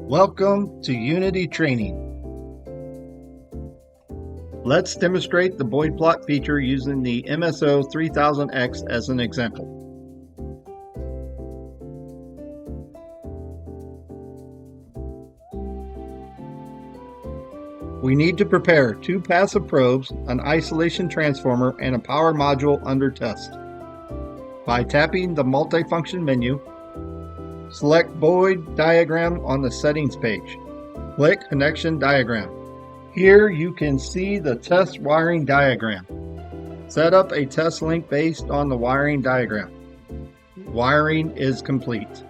Welcome to Unity Training. Let's demonstrate the Bode plot feature using the MSO3000X as an example. We need to prepare two passive probes, an isolation transformer, and a power module under test. By tapping the multifunction menu, select Bode Diagram on the settings page. Click Connection Diagram. Here you can see the test wiring diagram. Set up a test link based on the wiring diagram. Wiring is complete.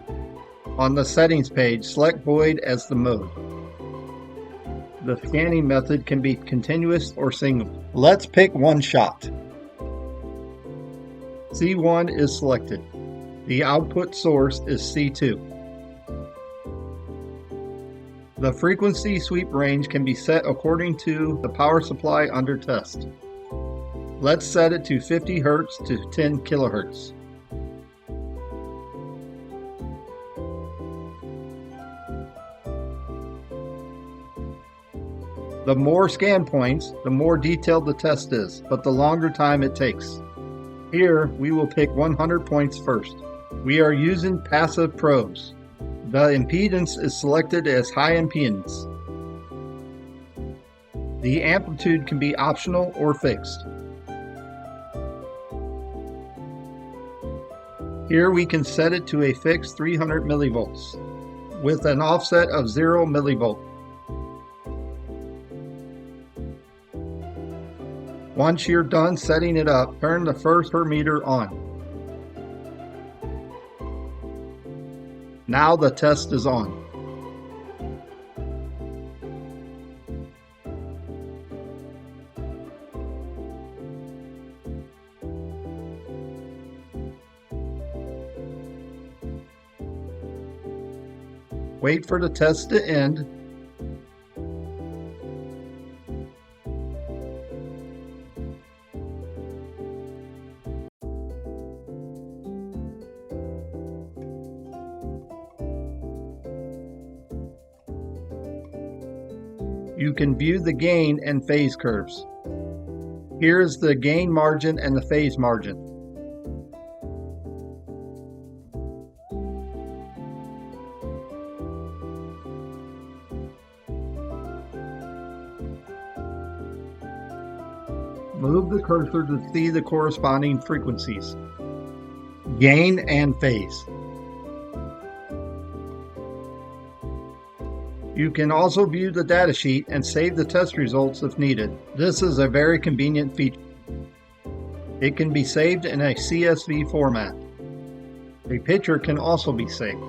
On the settings page, select Bode as the mode. The scanning method can be continuous or single. Let's pick one shot. C1 is selected. The output source is C2. The frequency sweep range can be set according to the power supply under test. Let's set it to 50 Hz to 10 kHz. The more scan points, the more detailed the test is, but the longer time it takes. Here, we will pick 100 points first. We are using passive probes. The impedance is selected as high impedance. The amplitude can be optional or fixed. Here we can set it to a fixed 300 millivolts with an offset of 0 millivolt. Once you're done setting it up, turn the first per meter on. Now the test is on. Wait for the test to end. You can view the gain and phase curves. Here is the gain margin and the phase margin. Move the cursor to see the corresponding frequencies, gain and phase. You can also view the datasheet and save the test results if needed. This is a very convenient feature. It can be saved in a CSV format. A picture can also be saved.